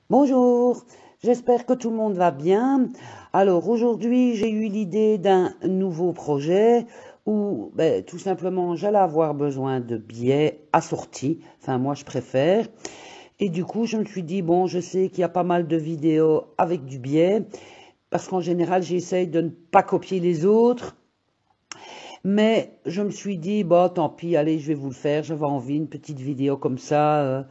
Bonjour, j'espère que tout le monde va bien. Alors aujourd'hui, j'ai eu l'idée d'un nouveau projet où tout simplement j'allais avoir besoin de biais assortis, enfin moi je préfère. Et du coup, je me suis dit, bon, je sais qu'il y a pas mal de vidéos avec du biais, parce qu'en général, j'essaye de ne pas copier les autres. Mais je me suis dit, bon, tant pis, allez, je vais vous le faire. J'avais envie, une petite vidéo comme ça.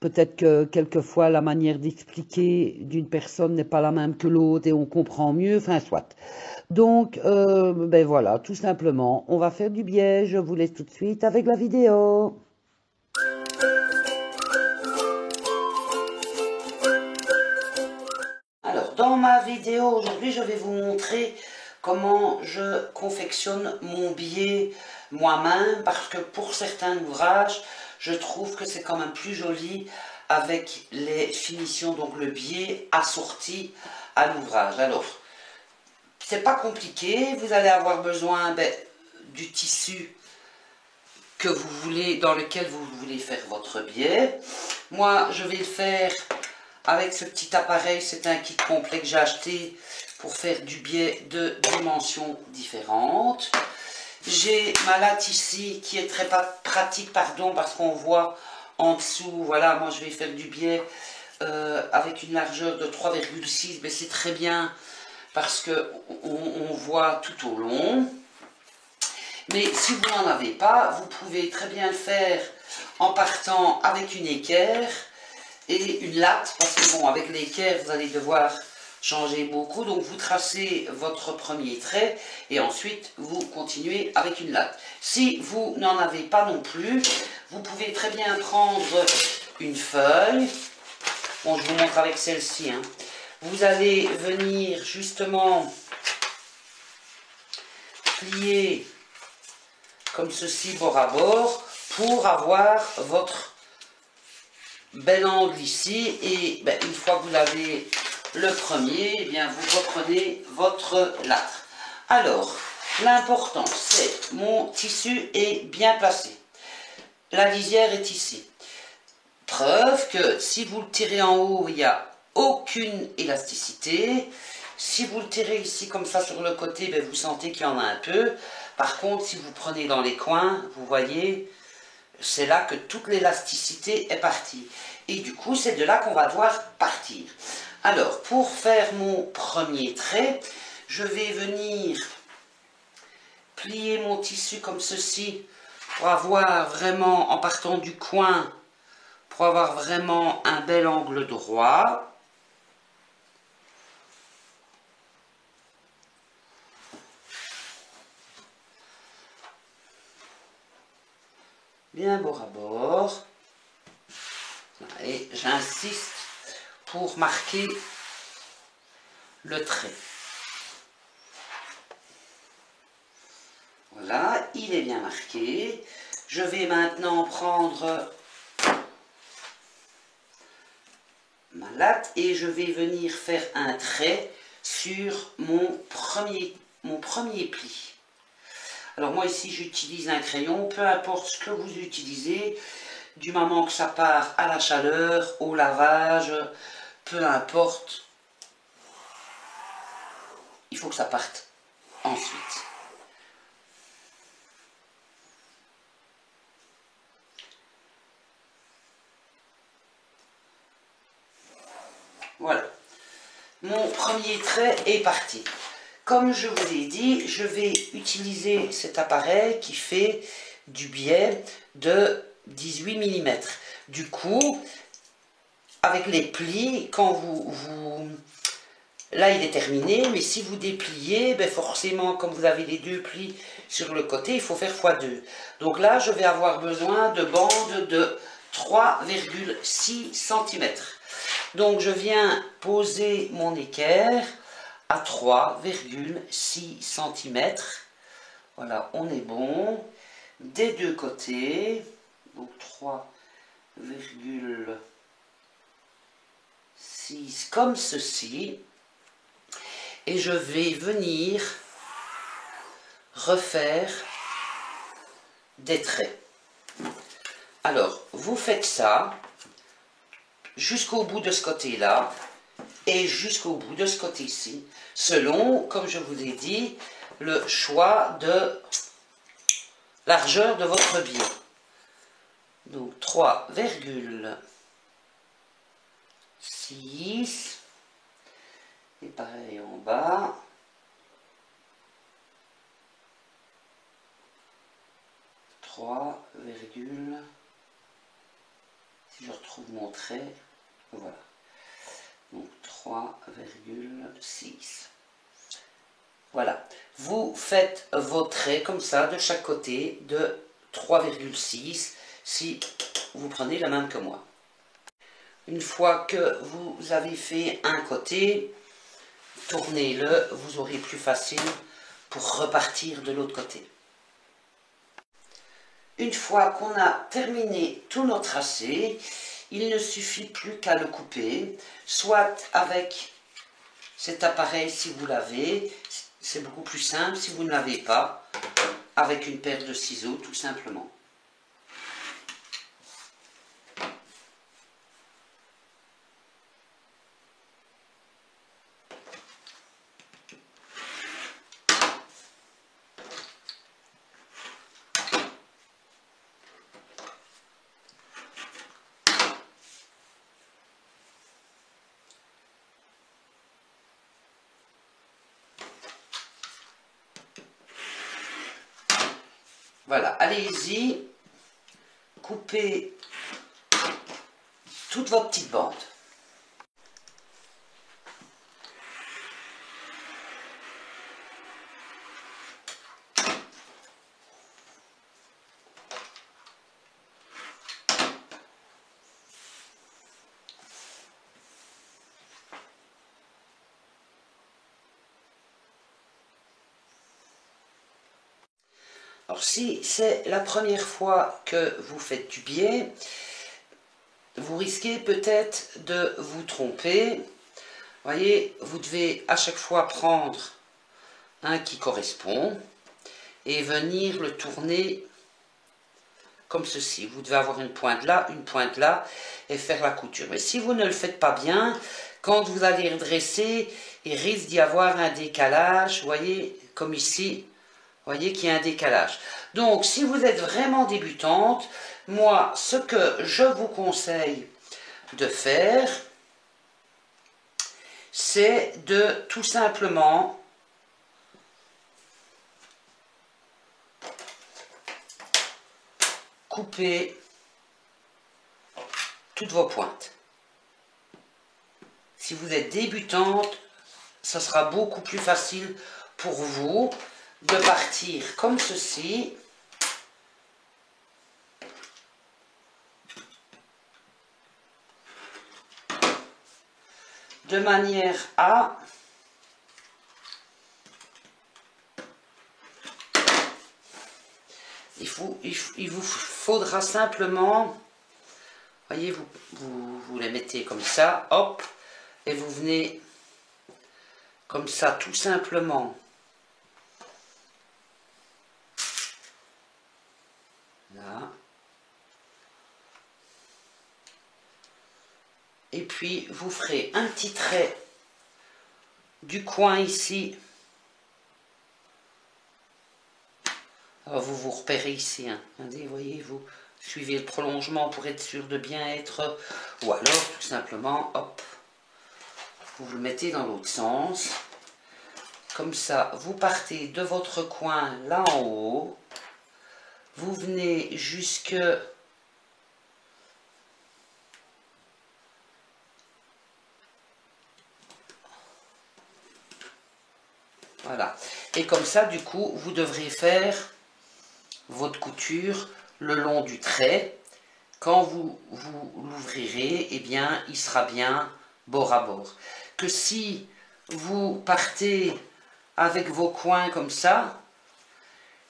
Peut-être que quelquefois la manière d'expliquer d'une personne n'est pas la même que l'autre et on comprend mieux, enfin soit. Donc, voilà, tout simplement, on va faire du biais. Je vous laisse tout de suite avec la vidéo. Alors, dans ma vidéo aujourd'hui, je vais vous montrer comment je confectionne mon biais moi-même, parce que pour certains ouvrages, je trouve que c'est quand même plus joli avec les finitions, donc le biais assorti à l'ouvrage. Alors, c'est pas compliqué, vous allez avoir besoin du tissu que vous voulez, dans lequel vous voulez faire votre biais. Moi, je vais le faire avec ce petit appareil. C'est un kit complet que j'ai acheté pour faire du biais de dimensions différentes. J'ai ma latte ici qui est très pratique, pardon, parce qu'on voit en dessous, voilà, moi je vais faire du biais avec une largeur de 3,6, mais c'est très bien parce que on voit tout au long. Mais si vous n'en avez pas, vous pouvez très bien le faire en partant avec une équerre et une latte, parce que bon, avec l'équerre, vous allez devoir changer beaucoup. Donc vous tracez votre premier trait et ensuite vous continuez avec une latte. Si vous n'en avez pas non plus, vous pouvez très bien prendre une feuille. Bon, je vous montre avec celle-ci. Vous allez venir justement plier comme ceci bord à bord pour avoir votre bel angle ici. Et une fois que vous l'avez le premier, eh bien vous reprenez votre lâtre. Alors, l'important c'est mon tissu est bien placé. La lisière est ici. Preuve que si vous le tirez en haut, il n'y a aucune élasticité. Si vous le tirez ici comme ça sur le côté, vous sentez qu'il y en a un peu. Par contre, si vous prenez dans les coins, vous voyez, c'est là que toute l'élasticité est partie. Et du coup, c'est de là qu'on va devoir partir. Alors, pour faire mon premier trait, je vais venir plier mon tissu comme ceci pour avoir vraiment, en partant du coin, pour avoir vraiment un bel angle droit. Bien bord à bord. Et j'insiste pour marquer le trait. Voilà, il est bien marqué. Je vais maintenant prendre ma latte et je vais venir faire un trait sur mon premier pli. Alors moi ici j'utilise un crayon, peu importe ce que vous utilisez, du moment que ça part à la chaleur, au lavage, peu importe, il faut que ça parte ensuite. Voilà, mon premier trait est parti. Comme je vous ai dit, je vais utiliser cet appareil qui fait du biais de 18 mm. Du coup, avec les plis, quand là, il est terminé, mais si vous dépliez, forcément, comme vous avez les deux plis sur le côté, il faut faire x2. Donc là, je vais avoir besoin de bandes de 3,6 cm. Donc, je viens poser mon équerre à 3,6 cm. Voilà, on est bon. Des deux côtés, donc 3,6 comme ceci. Et je vais venir refaire des traits. Alors, vous faites ça, jusqu'au bout de ce côté-là et jusqu'au bout de ce côté-ci, selon, comme je vous ai dit, le choix de largeur de votre biais. Donc 3,6 et pareil en bas. 3, si je retrouve mon trait, voilà, donc 3,6. Voilà, vous faites vos traits comme ça de chaque côté de 3,6 si vous prenez la même que moi. Une fois que vous avez fait un côté, tournez-le, vous aurez plus facile pour repartir de l'autre côté. Une fois qu'on a terminé tout notre tracé, il ne suffit plus qu'à le couper, soit avec cet appareil si vous l'avez, c'est beaucoup plus simple si vous ne l'avez pas, avec une paire de ciseaux tout simplement. Voilà, allez-y, coupez toutes vos petites bandes. Alors si c'est la première fois que vous faites du biais, vous risquez peut-être de vous tromper. Voyez, vous devez à chaque fois prendre un qui correspond et venir le tourner comme ceci. Vous devez avoir une pointe là et faire la couture. Mais si vous ne le faites pas bien, quand vous allez redresser, il risque d'y avoir un décalage, vous voyez, comme ici. Vous voyez qu'il y a un décalage. Donc, si vous êtes vraiment débutante, moi, ce que je vous conseille de faire, c'est de tout simplement couper toutes vos pointes. Si vous êtes débutante, ça sera beaucoup plus facile pour vous de partir comme ceci. De manière à il vous faudra simplement, voyez, vous les mettez comme ça, hop, et vous venez comme ça tout simplement. Là. Et puis vous ferez un petit trait du coin ici. Alors vous vous repérez ici, hein. Vous voyez, vous suivez le prolongement pour être sûr de bien être, ou alors tout simplement, hop, vous le mettez dans l'autre sens. Comme ça, vous partez de votre coin là en haut, vous venez jusque voilà. Et comme ça, du coup, vous devrez faire votre couture le long du trait. Quand vous l'ouvrirez, eh bien, il sera bien bord à bord. Que si vous partez avec vos coins comme ça,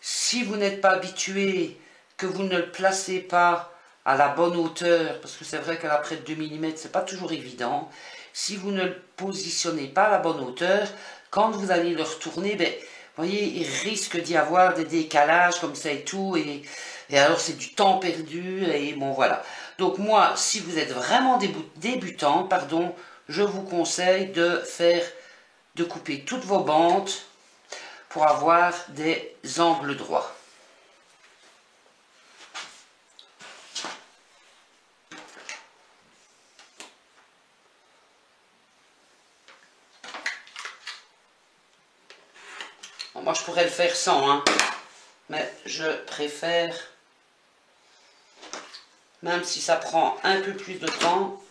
si vous n'êtes pas habitué, que vous ne le placez pas à la bonne hauteur, parce que c'est vrai qu'à la près de 2 mm, c'est pas toujours évident, si vous ne le positionnez pas à la bonne hauteur, quand vous allez le retourner, ben, vous voyez, il risque d'y avoir des décalages comme ça et tout, et alors c'est du temps perdu, et bon voilà. Donc moi, si vous êtes vraiment débutant, pardon, je vous conseille de couper toutes vos bandes pour avoir des angles droits. Bon, moi, je pourrais le faire sans, hein, mais je préfère, même si ça prend un peu plus de temps,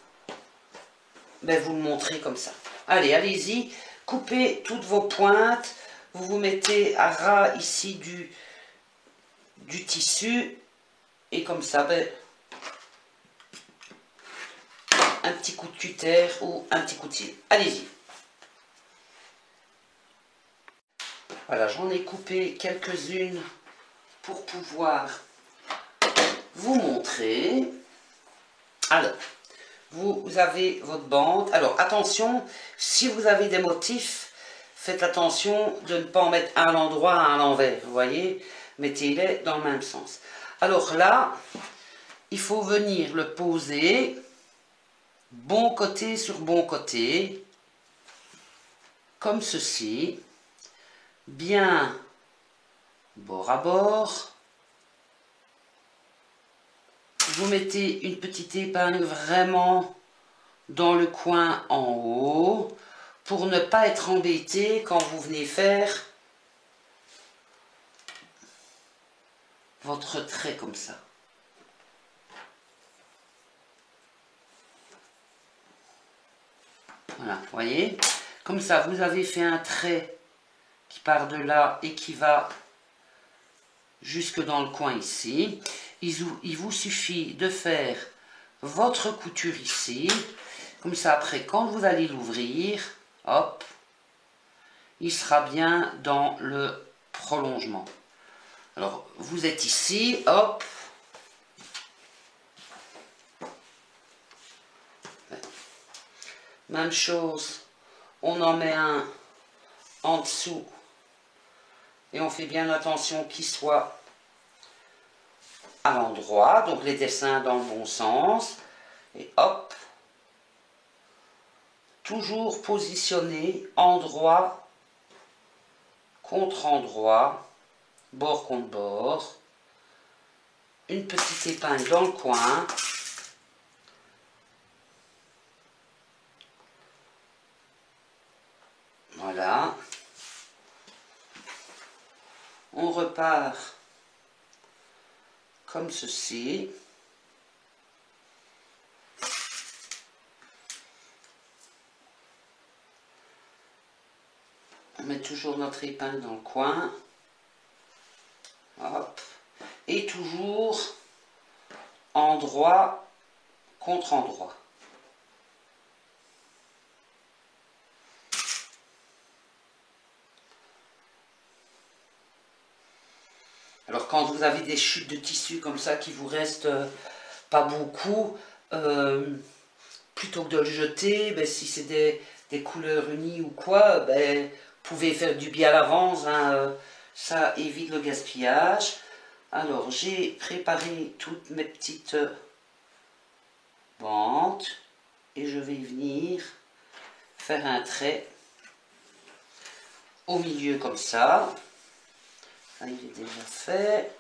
ben, vous le montrer comme ça. Allez, allez-y, coupez toutes vos pointes, vous vous mettez à ras ici du tissu, et comme ça, ben, un petit coup de cutter ou un petit coup de cire. Allez-y. Voilà, j'en ai coupé quelques-unes pour pouvoir vous montrer. Alors, vous avez votre bande. Alors, attention, si vous avez des motifs, faites attention de ne pas en mettre un à l'endroit, un à l'envers. Vous voyez, mettez-les dans le même sens. Alors là, il faut venir le poser bon côté sur bon côté, comme ceci, bien bord à bord. Vous mettez une petite épingle vraiment dans le coin en haut pour ne pas être embêté quand vous venez faire votre trait comme ça. Voilà, vous voyez, comme ça vous avez fait un trait qui part de là et qui va jusque dans le coin ici. Il vous suffit de faire votre couture ici, comme ça après quand vous allez l'ouvrir, hop, il sera bien dans le prolongement. Alors vous êtes ici, hop, même chose, on en met un en dessous et on fait bien attention qu'il soit à l'endroit, donc les dessins dans le bon sens, et hop, toujours positionné endroit contre endroit, bord contre bord, une petite épingle dans le coin, voilà, on repart comme ceci. On met toujours notre épingle dans le coin. Hop. Et toujours endroit contre endroit. Alors quand vous avez des chutes de tissu comme ça qui vous restent pas beaucoup, plutôt que de le jeter, ben, si c'est des couleurs unies ou quoi, ben, vous pouvez faire du biais à l'avance, hein, ça évite le gaspillage. Alors j'ai préparé toutes mes petites bandes et je vais venir faire un trait au milieu comme ça. Là, il est déjà fait.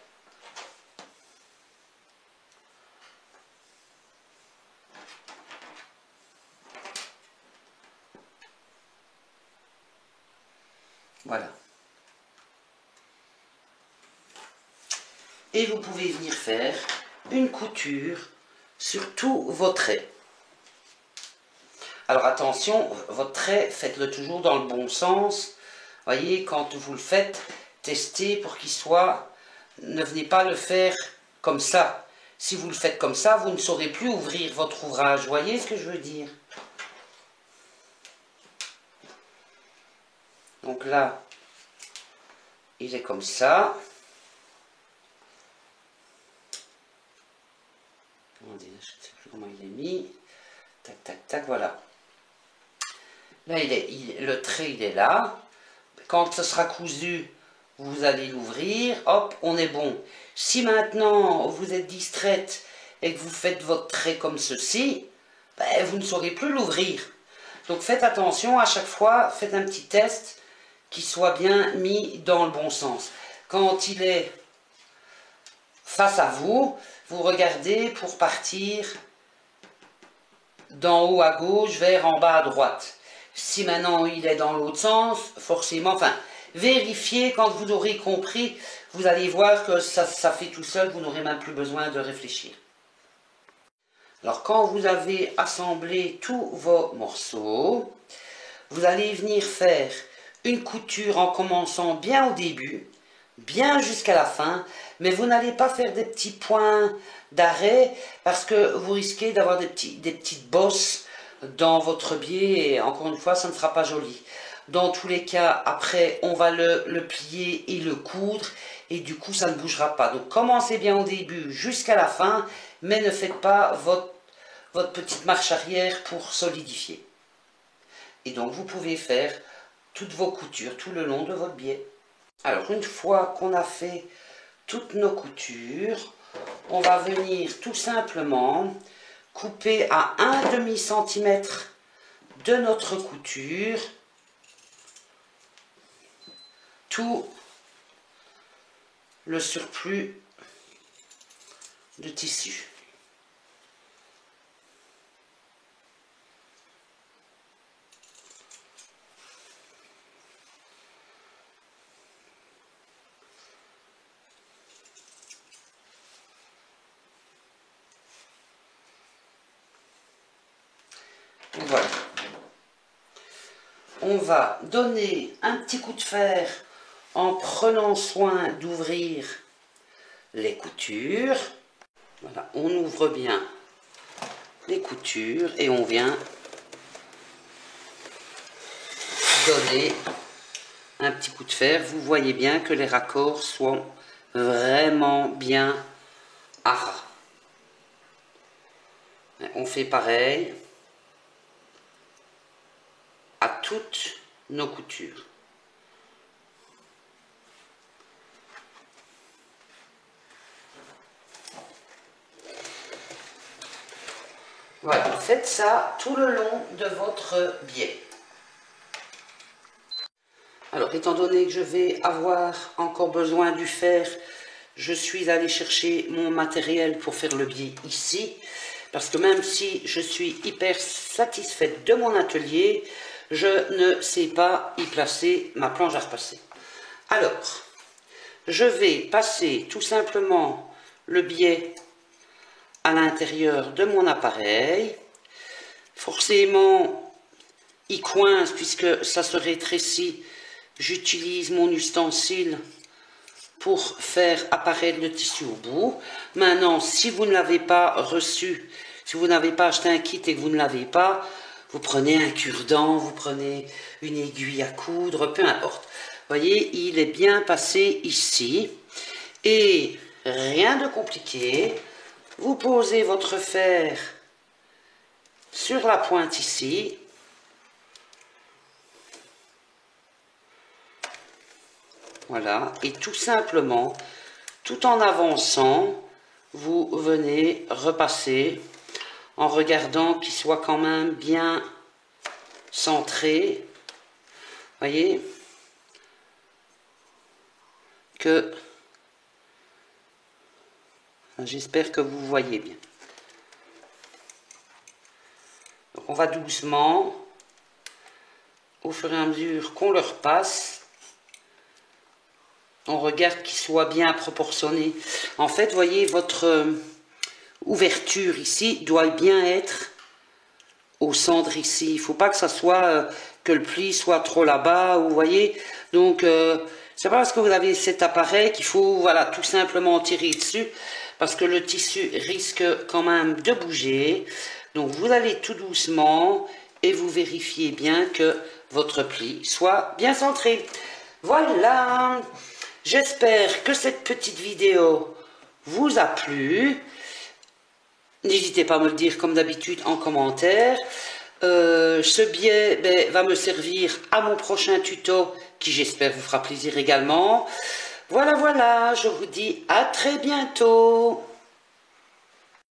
Voilà. Et vous pouvez venir faire une couture sur tous vos traits. Alors attention, votre trait, faites-le toujours dans le bon sens. Voyez, quand vous le faites, testez pour qu'il soit... Ne venez pas le faire comme ça. Si vous le faites comme ça, vous ne saurez plus ouvrir votre ouvrage. Voyez ce que je veux dire? Donc là, il est comme ça. Attendez, je ne sais plus comment il est mis. Tac, tac, tac, voilà. Là, le trait, il est là. Quand ce sera cousu, vous allez l'ouvrir. Hop, on est bon. Si maintenant, vous êtes distraite et que vous faites votre trait comme ceci, ben, vous ne saurez plus l'ouvrir. Donc faites attention à chaque fois, faites un petit test qui soit bien mis dans le bon sens. Quand il est face à vous, vous regardez pour partir d'en haut à gauche vers en bas à droite. Si maintenant il est dans l'autre sens, forcément, enfin, vérifiez quand vous aurez compris, vous allez voir que ça fait tout seul, vous n'aurez même plus besoin de réfléchir. Alors quand vous avez assemblé tous vos morceaux, vous allez venir faire une couture en commençant bien au début, bien jusqu'à la fin, mais vous n'allez pas faire des petits points d'arrêt parce que vous risquez d'avoir des petites bosses dans votre biais et encore une fois ça ne sera pas joli. Dans tous les cas, après on va le plier et le coudre et du coup ça ne bougera pas. Donc commencez bien au début jusqu'à la fin, mais ne faites pas votre petite marche arrière pour solidifier. Et donc vous pouvez faire toutes vos coutures tout le long de votre biais. Alors une fois qu'on a fait toutes nos coutures, on va venir tout simplement couper à 1/2 centimètre de notre couture tout le surplus de tissu. Voilà. On va donner un petit coup de fer en prenant soin d'ouvrir les coutures. Voilà, on ouvre bien les coutures et on vient donner un petit coup de fer. Vous voyez bien que les raccords sont vraiment bien à ras. On fait pareil à toutes nos coutures. Voilà, faites ça tout le long de votre biais. Alors, étant donné que je vais avoir encore besoin du fer, je suis allée chercher mon matériel pour faire le biais ici. Parce que même si je suis hyper satisfaite de mon atelier, je ne sais pas y placer ma planche à repasser. Alors, je vais passer tout simplement le biais à l'intérieur de mon appareil. Forcément, il coince puisque ça se rétrécit. J'utilise mon ustensile pour faire apparaître le tissu au bout. Maintenant, si vous ne l'avez pas reçu, si vous n'avez pas acheté un kit et que vous ne l'avez pas, vous prenez un cure-dent, vous prenez une aiguille à coudre, peu importe. Vous voyez, il est bien passé ici. Et rien de compliqué. Vous posez votre fer sur la pointe ici. Voilà, et tout simplement, tout en avançant, vous venez repasser en regardant qu'il soit quand même bien centré. Voyez que j'espère que vous voyez bien. Donc on va doucement, au fur et à mesure qu'on le repasse. On regarde qu'il soit bien proportionné. En fait, vous voyez, votre ouverture ici doit bien être au centre ici. Il ne faut pas que ça soit, que le pli soit trop là-bas, vous voyez. Donc, c'est pas parce que vous avez cet appareil qu'il faut, voilà, tout simplement tirer dessus. Parce que le tissu risque quand même de bouger. Donc, vous allez tout doucement et vous vérifiez bien que votre pli soit bien centré. Voilà. J'espère que cette petite vidéo vous a plu. N'hésitez pas à me le dire comme d'habitude en commentaire. Ce biais va me servir à mon prochain tuto qui j'espère vous fera plaisir également. Voilà, je vous dis à très bientôt.